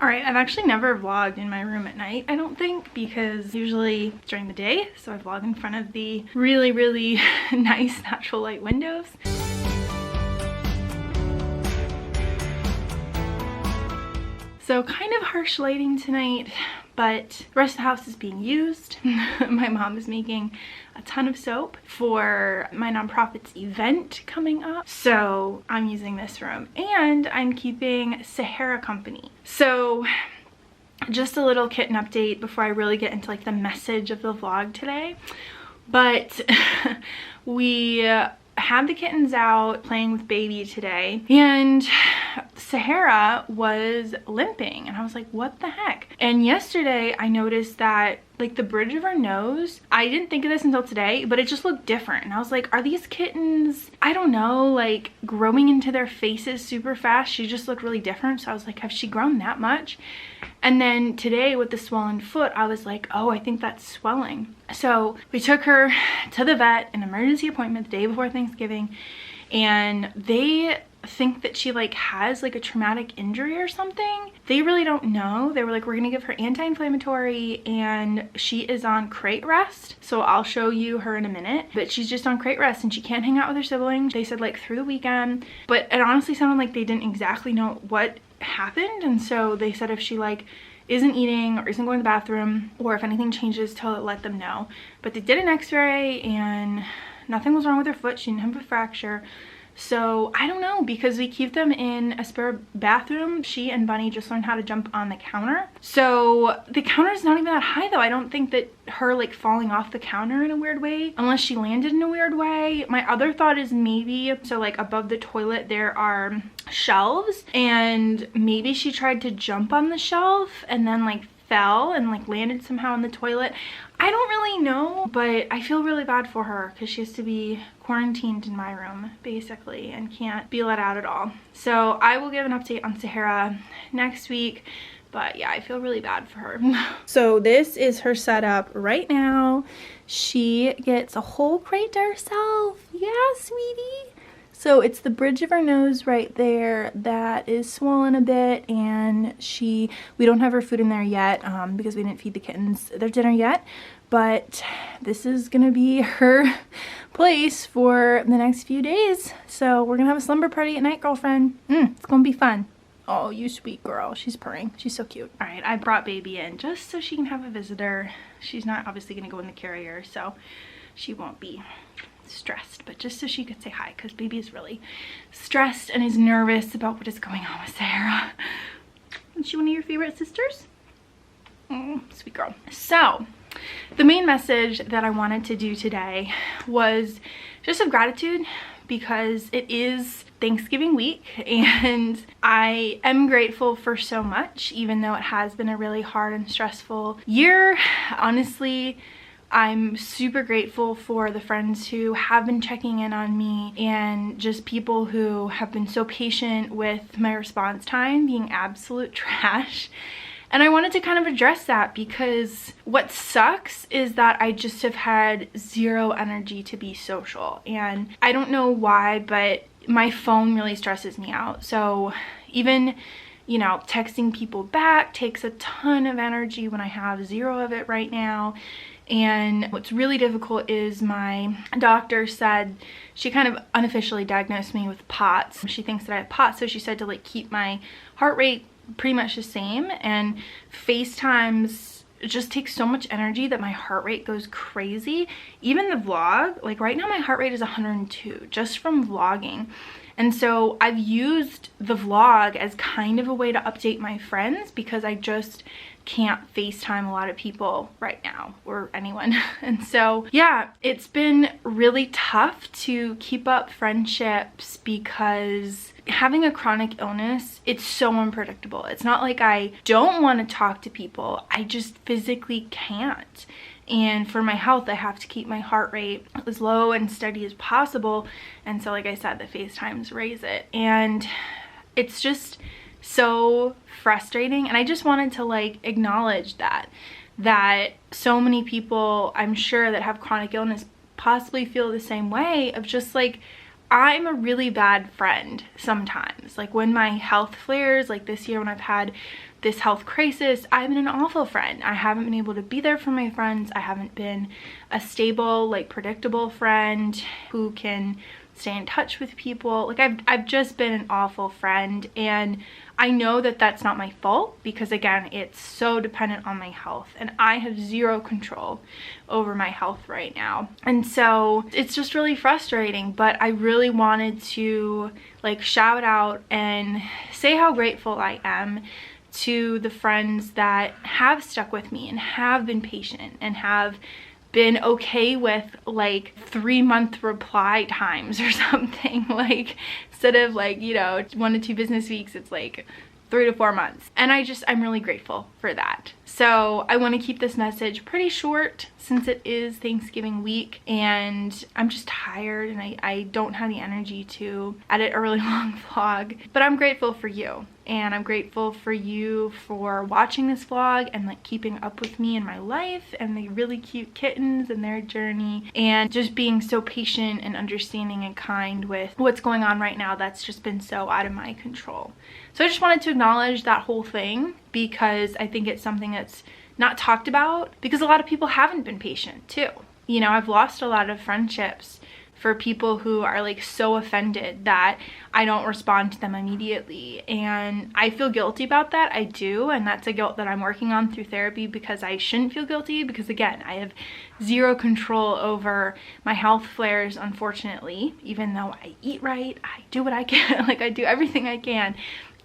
All right, I've actually never vlogged in my room at night, I don't think, because usually it's during the day, so I vlog in front of the really, really nice natural light windows. So kind of harsh lighting tonight, but the rest of the house is being used. My mom is making a ton of soap for my nonprofit's event coming up, so I'm using this room, and I'm keeping Sahara company. So just a little kitten update before I really get into like the message of the vlog today. But we had the kittens out playing with baby today, and Sahara was limping, and I was like, what the heck? And yesterday I noticed that like the bridge of her nose, I didn't think of this until today, but it just looked different. And I was like, are these kittens, I don't know, like growing into their faces super fast? She just looked really different. So I was like, has she grown that much? And then today with the swollen foot, I was like, oh, I think that's swelling. So we took her to the vet, an emergency appointment the day before Thanksgiving, and they think that she like has like a traumatic injury or something. They really don't know. They were like, we're gonna give her anti-inflammatory, and she is on crate rest. So I'll show you her in a minute, but she's just on crate rest and she can't hang out with her siblings. They said like through the weekend, but it honestly sounded like they didn't exactly know what happened. And so they said if she like isn't eating or isn't going to the bathroom, or if anything changes, to let them know. But they did an x-ray and nothing was wrong with her foot. She didn't have a fracture. So I don't know, because we keep them in a spare bathroom. She and Bunny just learned how to jump on the counter. So the counter is not even that high though. I don't think that her like falling off the counter in a weird way, unless she landed in a weird way. My other thought is maybe, so like above the toilet there are shelves, and maybe she tried to jump on the shelf and then like fell and like landed somehow in the toilet. I don't really know, but I feel really bad for her because she has to be quarantined in my room basically and can't be let out at all. So I will give an update on Sahara next week, but yeah, I feel really bad for her. So this is her setup right now. She gets a whole crate to herself. Yeah, sweetie. So it's the bridge of her nose right there that is swollen a bit, and we don't have her food in there yet because we didn't feed the kittens their dinner yet, but this is gonna be her place for the next few days. So we're gonna have a slumber party at night, girlfriend. It's gonna be fun. Oh, you sweet girl. She's purring. She's so cute. All right, I brought baby in just so she can have a visitor. She's not obviously gonna go in the carrier, so she won't be stressed, but just so she could say hi, because baby is really stressed and is nervous about what is going on with Sahara. Is she one of your favorite sisters? Oh, sweet girl. So the main message that I wanted to do today was just of gratitude, because it is Thanksgiving week and I am grateful for so much, even though it has been a really hard and stressful year. Honestly, I'm super grateful for the friends who have been checking in on me, and just people who have been so patient with my response time being absolute trash. And I wanted to kind of address that, because what sucks is that I just have had zero energy to be social. And I don't know why, but my phone really stresses me out. So even, you know, texting people back takes a ton of energy when I have zero of it right now. And what's really difficult is my doctor said, she kind of unofficially diagnosed me with POTS. She thinks that I have POTS, so she said to like keep my heart rate pretty much the same, and FaceTimes just takes so much energy that my heart rate goes crazy. Even the vlog, like right now my heart rate is 102 just from vlogging. And so I've used the vlog as kind of a way to update my friends, because I just can't FaceTime a lot of people right now, or anyone. And so yeah, it's been really tough to keep up friendships, because having a chronic illness, it's so unpredictable. It's not like I don't want to talk to people, I just physically can't. And for my health, I have to keep my heart rate as low and steady as possible. And so like I said, the FaceTimes raise it, and it's just so frustrating. And I just wanted to like acknowledge that so many people, I'm sure, that have chronic illness possibly feel the same way, of just like, I'm a really bad friend sometimes. Like when my health flares, like this year when I've had this health crisis, I've been an awful friend. I haven't been able to be there for my friends. I haven't been a stable, like predictable friend who can stay in touch with people. Like I've just been an awful friend, and I know that that's not my fault because again, it's so dependent on my health and I have zero control over my health right now. And so it's just really frustrating, but I really wanted to like shout out and say how grateful I am to the friends that have stuck with me and have been patient and have been okay with like 3-month reply times or something. Like instead of like, you know, 1 to 2 business weeks, it's like 3 to 4 months. And I'm really grateful for that. So I want to keep this message pretty short since it is Thanksgiving week and I'm just tired and I don't have the energy to edit a really long vlog. But I'm grateful for you. And I'm grateful for you for watching this vlog and like keeping up with me in my life and the really cute kittens and their journey and just being so patient and understanding and kind with what's going on right now that's just been so out of my control. So I just wanted to acknowledge that whole thing because I think it's something that's not talked about because a lot of people haven't been patient too. You know, I've lost a lot of friendships for people who are like so offended that I don't respond to them immediately, and I feel guilty about that. I do, and that's a guilt that I'm working on through therapy because I shouldn't feel guilty because again, I have zero control over my health flares, unfortunately, even though I eat right, I do what I can, like I do everything I can,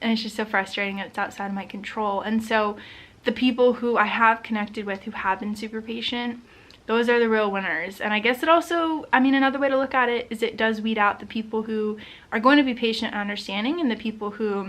and it's just so frustrating and it's outside of my control. And so the people who I have connected with who have been super patient, those are the real winners. And I guess it also, I mean, another way to look at it is it does weed out the people who are going to be patient and understanding and the people who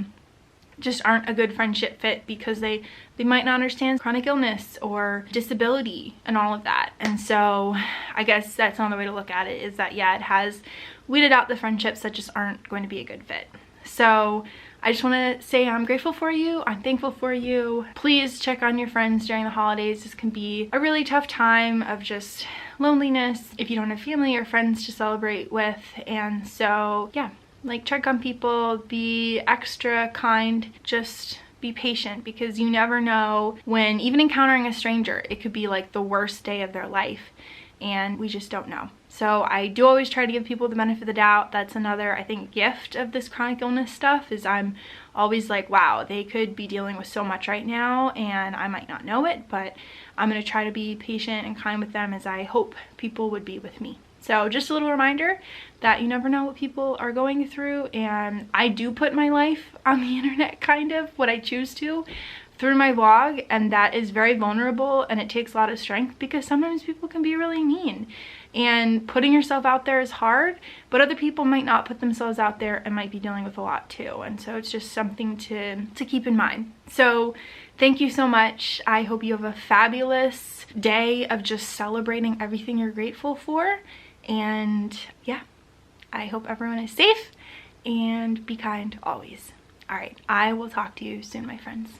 just aren't a good friendship fit because they might not understand chronic illness or disability and all of that. And so I guess that's another way to look at it is that, yeah, it has weeded out the friendships that just aren't going to be a good fit. So I just want to say I'm grateful for you. I'm thankful for you. Please check on your friends during the holidays. This can be a really tough time of just loneliness if you don't have family or friends to celebrate with. And so, yeah, like check on people, be extra kind, just be patient because you never know when even encountering a stranger, it could be like the worst day of their life and we just don't know. So I do always try to give people the benefit of the doubt. That's another, I think, gift of this chronic illness stuff is I'm always like, wow, they could be dealing with so much right now and I might not know it, but I'm going to try to be patient and kind with them as I hope people would be with me. So just a little reminder that you never know what people are going through, and I do put my life on the internet, kind of, what I choose to, through my vlog, and that is very vulnerable and it takes a lot of strength because sometimes people can be really mean. And putting yourself out there is hard, but other people might not put themselves out there and might be dealing with a lot too. And so it's just something to keep in mind. So thank you so much. I hope you have a fabulous day of just celebrating everything you're grateful for. And yeah, I hope everyone is safe and be kind always. All right, I will talk to you soon, my friends.